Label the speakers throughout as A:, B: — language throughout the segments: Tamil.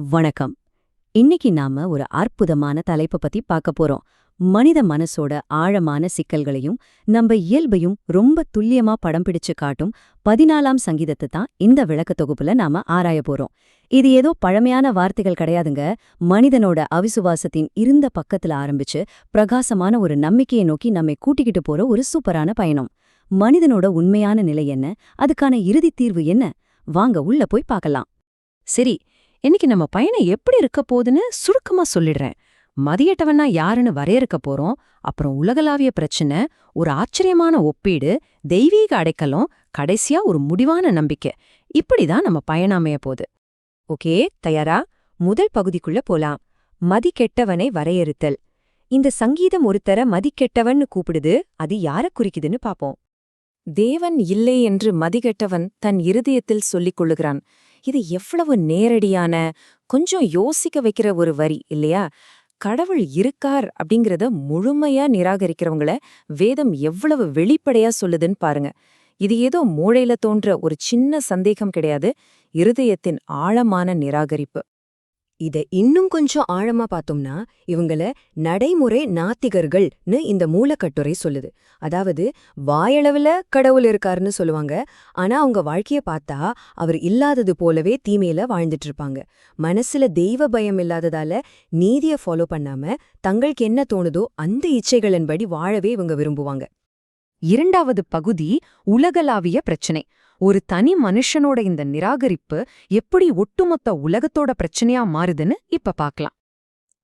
A: வணக்கம். இன்னைக்கு நாம ஒரு அற்புதமான தலைப்ப பத்தி பார்க்க போறோம். மனித மனசோட ஆழமான சிக்கல்களையும் நம்ம இயல்பையும் ரொம்ப துல்லியமா படம் பிடிச்சு காட்டும் 14ஆம் சங்கீதத்தை தான் இந்த விளக்க தொகுப்புல நாம ஆராய போறோம். இது ஏதோ பழமையான வார்த்தைகள் கிடையாதுங்க. மனிதனோட அவிசுவாசத்தின் இருந்த பக்கத்துல ஆரம்பிச்சு பிரகாசமான ஒரு நம்பிக்கையை நோக்கி நம்மை கூட்டிக்கிட்டு போற ஒரு சூப்பரான பயணம். மனிதனோட உண்மையான நிலை என்ன, அதுக்கான இறுதி தீர்வு என்ன? வாங்க உள்ள போய் பார்க்கலாம்.
B: சரி, இன்னைக்கு நம்ம பயணம் எப்படி இருக்க போகுதுன்னு சுருக்கமா சொல்லிடுறேன். மதியட்டவன்னா யாருன்னு வரையறுக்க போறோம். அப்புறம் உலகளாவிய பிரச்சனை, ஒரு ஆச்சரியமான ஒப்பீடு, தெய்வீக அடைக்கலம், கடைசியா ஒரு முடிவான நம்பிக்கை. இப்படிதான் நம்ம பயணம் அமைய போகுது.
C: ஓகே, தயாரா? முதல் பகுதிக்குள்ள போலாம். மதிக்கெட்டவனை வரையறுத்தல். இந்த சங்கீதம் ஒருத்தர மதிக்கெட்டவன்னு கூப்பிடுது. அது யார குறிக்குதுன்னு பாப்போம். தேவன் இல்லை என்று மதிகெட்டவன் தன் இருதயத்தில் சொல்லிக் கொள்ளுகிறான். இது எவ்வளவு நேரடியான, கொஞ்சம் யோசிக்க வைக்கிற ஒரு வரி இல்லையா? கடவுள் இருக்கார் அப்படிங்கறத முழுமையா நிராகரிக்கிறவங்கள வேதம் எவ்வளவு வெளிப்படையா சொல்லுதுன்னு பாருங்க. இது ஏதோ மூளையில தோன்ற ஒரு சின்ன சந்தேகம் கிடையாது, இருதயத்தின் ஆழமான நிராகரிப்பு. இத இன்னும் கொஞ்சம் ஆழமா பார்த்தோம்னா இவங்கள நடைமுறை நாத்திகர்கள்னு இந்த மூலக்கட்டுரை சொல்லுது. அதாவது வாயளவுல கடவுள் இருக்காருன்னு சொல்லுவாங்க, ஆனா அவங்க வாழ்க்கைய பார்த்தா அவர் இல்லாதது போலவே தீமையில வாழ்ந்துட்டு இருப்பாங்க. மனசுல தெய்வ பயம் இல்லாததால நீதிய ஃபாலோ பண்ணாம தங்களுக்கு என்ன தோணுதோ அந்த இச்சைகளின்படி வாழவே இவங்க விரும்புவாங்க.
B: இரண்டாவது பகுதி உலகளாவிய பிரச்சனை. ஒரு தனி மனுஷனோட இந்த நிராகரிப்பு எப்படி ஒட்டுமொத்த உலகத்தோட பிரச்சனையா மாறுதுன்னு இப்ப பார்க்கலாம்.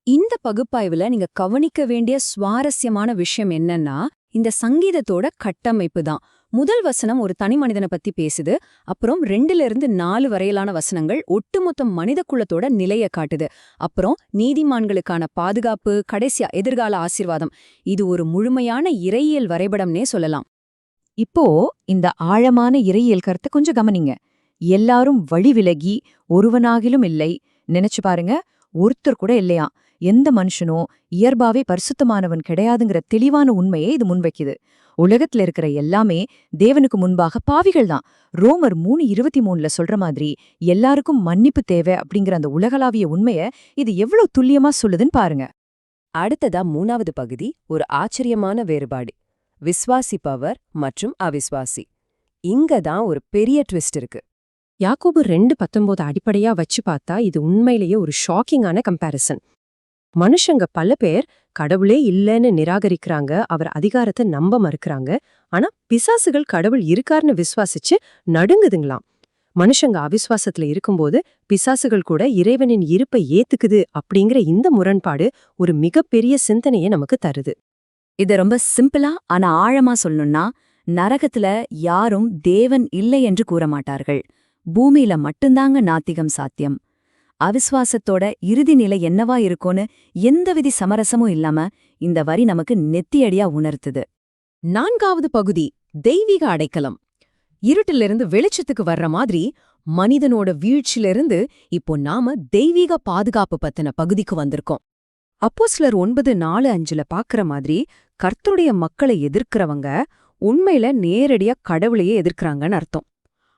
C: இந்த பகுப்பாய்வுல நீங்க கவனிக்க வேண்டிய சுவாரஸ்யமான விஷயம் என்னன்னா, இந்த சங்கீதத்தோட கட்டமைப்பு தான். முதல் வசனம் ஒரு தனி மனிதனை பத்தி பேசுது. அப்புறம் 2லிருந்து 4 வரையிலான வசனங்கள் ஒட்டுமொத்த மனித குலத்தோட நிலைய காட்டுது. அப்புறம் நீதிமான்களுக்கான பாதுகாப்பு, கடைசியா எதிர்கால ஆசீர்வாதம். இது ஒரு முழுமையான இறையியல் வரைபடம்னே சொல்லலாம்.
B: இப்போ இந்த ஆழமான இறையியல் கருத்தை கொஞ்சம் கவனிங்க. எல்லாரும் வழி விலகி ஒருவனாகிலும் இல்லை. நினைச்சு பாருங்க, ஒருத்தர் கூட இல்லையா. எந்த மனுஷனோ இயல்பாவே பரிசுத்தமானவன் கிடையாதுங்கிற தெளிவான உண்மையை இது முன்வைக்குது. உலகத்துல இருக்கிற எல்லாமே தேவனுக்கு முன்பாக பாவிகள் தான். ரோமர் 3:23 சொல்ற மாதிரி எல்லாருக்கும் மன்னிப்பு தேவை அப்படிங்கிற அந்த உலகளாவிய உண்மைய இது எவ்வளவு துல்லியமா சொல்லுதுன்னு பாருங்க.
C: அடுத்ததா 3வது பகுதி ஒரு ஆச்சரியமான வேறுபாடு. விஸ்வாசிப்பவர் மற்றும் அவிஸ்வாசி. இங்கதான் ஒரு பெரிய ட்விஸ்ட் இருக்கு.
B: யாக்கோபு 2:19 அடிப்படையா வச்சு பார்த்தா இது உண்மையிலேயே ஒரு ஷாக்கிங்கான கம்பேரிசன். மனுஷங்க பல பேர் கடவுளே இல்லைன்னு நிராகரிக்கிறாங்க, அவர் அதிகாரத்தை நம்ப மறுக்கிறாங்க. ஆனா பிசாசுகள் கடவுள் இருக்காருன்னு விசுவாசிச்சு நடுங்குதுங்களாம். மனுஷங்க அவிசுவாசத்துல இருக்கும்போது பிசாசுகள் கூட இறைவனின் இருப்பை ஏத்துக்குது அப்படிங்கிற இந்த முரண்பாடு ஒரு மிகப்பெரிய சிந்தனையை நமக்கு தருது.
A: இத ரொம்ப சிம்பிளா ஆனா ஆழமா சொல்லணும்னா, நரகத்துல யாரும் தேவன் இல்லை என்று கூற மாட்டார்கள். பூமியில மட்டும்தாங்க நாத்திகம் சாத்தியம். அவிசுவாசத்தோட இறுதி நிலை என்னவா இருக்கும்னு எந்தவித சமரசமும் இல்லாம இந்த வரி நமக்கு நெத்தியடியா உணர்த்துது.
B: 4வது பகுதி தெய்வீக அடைக்கலம். இருட்டிலிருந்து வெளிச்சத்துக்கு வர்ற மாதிரி மனிதனோட வீழ்ச்சியிலிருந்து இப்போ நாம தெய்வீக பாதுகாப்பு பத்தின பகுதிக்கு வந்திருக்கோம். அப்போஸ்தலர் 9:4-5 பாக்குற மாதிரி கர்த்தருடைய மக்களை எதிர்க்கிறவங்க உண்மையில நேரடியா கடவுளையே எதிர்க்கிறாங்கன்னு அர்த்தம்.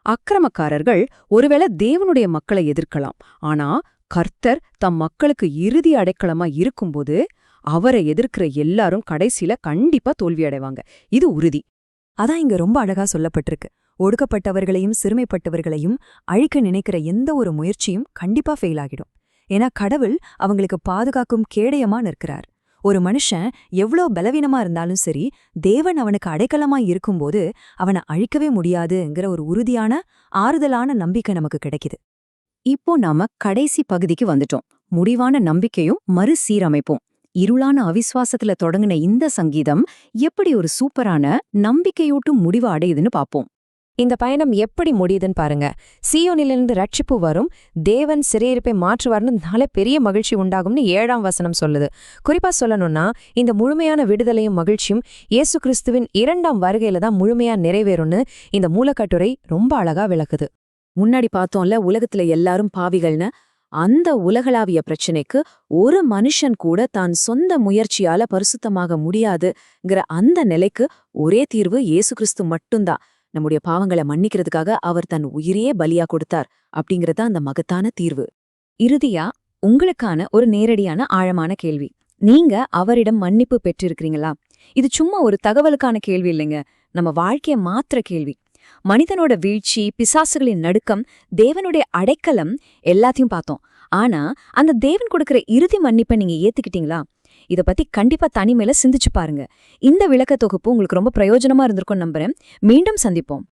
B: அக்கிரமக்காரர்கள் ஒருவேளை தேவனுடைய மக்களை எதிர்க்கலாம், ஆனா கர்த்தர் தம் மக்களுக்கு இறுதி அடைக்கலமா இருக்கும்போது அவரை எதிர்க்கிற எல்லாரும் கடைசியில கண்டிப்பா தோல்வியடைவாங்க. இது உறுதி.
C: அதான் இங்க ரொம்ப அழகா சொல்லப்பட்டிருக்கு. ஒடுக்கப்பட்டவர்களையும் சிறுமைப்பட்டவர்களையும் அழிக்க நினைக்கிற எந்த ஒரு முயற்சியும் கண்டிப்பா ஃபெயில் ஆகிடும். ஏன்னா கடவுள் அவங்களுக்கு பாதுகாக்கும் கேடயமா நிற்கிறார். ஒரு மனுஷன் எவ்வளோ பலவீனமா இருந்தாலும் சரி, தேவன் அவனுக்கு அடைக்கலமா இருக்கும்போது அவனை அழிக்கவே முடியாதுங்கிற ஒரு உறுதியான, ஆறுதலான நம்பிக்கை நமக்கு கிடைக்குது.
B: இப்போ நாம கடைசி பகுதிக்கு வந்துட்டோம். முடிவான நம்பிக்கையும் மறுசீரமைப்போம். இருளான அவிசுவாசத்துல தொடங்கின இந்த சங்கீதம் எப்படி ஒரு சூப்பரான நம்பிக்கையூட்டும் முடிவு அடையுதுன்னு பாப்போம்.
C: இந்த பயணம் எப்படி முடியுதுன்னு பாருங்க. சீயோனிலிருந்து ரட்சிப்பு வரும், தேவன் சிறையிருப்பை மாற்றுவார்னு பெரிய மகிழ்ச்சி உண்டாகும்னு 7ஆம் வசனம் சொல்லுது. குறிப்பா சொல்லணும்னா இந்த முழுமையான விடுதலையும் மகிழ்ச்சியும் இயேசு கிறிஸ்துவின் 2ஆம் வருகையில தான் முழுமையா நிறைவேறும்னு இந்த மூலக்கட்டுரை ரொம்ப அழகா விளக்குது.
A: முன்னாடி பார்த்தோம்ல, உலகத்துல எல்லாரும் பாவிகள்னு. அந்த உலகளாவிய பிரச்சனைக்கு ஒரு மனுஷன் கூட தான் சொந்த முயற்சியால பரிசுத்தமாக முடியாதுங்கிற அந்த நிலைக்கு ஒரே தீர்வு இயேசு கிறிஸ்து மட்டும்தான். நம்முடைய பாவங்களை மன்னிக்கிறதுக்காக அவர் தன் உயிரையே பலியா கொடுத்தார் அப்படிங்கறத அந்த மகத்தான தீர்வு. இறுதியா உங்களுக்கான ஒரு நேரடியான ஆழமான கேள்வி. நீங்க அவரிடம் மன்னிப்பு பெற்றிருக்கிறீங்களா? இது சும்மா ஒரு தகவலுக்கான கேள்வி இல்லைங்க, நம்ம வாழ்க்கைய மாத்திர கேள்வி. மனிதனோட வீழ்ச்சி, பிசாசுகளின் நடுக்கம், தேவனுடைய அடைக்கலம் எல்லாத்தையும் பார்த்தோம். ஆனா அந்த தேவன் கொடுக்கிற இறுதி மன்னிப்பை நீங்க ஏத்துக்கிட்டீங்களா? இத பத்தி கண்டிப்பா தனிமையில சிந்திச்சு பாருங்க. இந்த விளக்க தொகுப்பு உங்களுக்கு ரொம்ப பிரயோஜனமா இருந்திருக்கும் நம்புறேன். மீண்டும் சந்திப்போம்.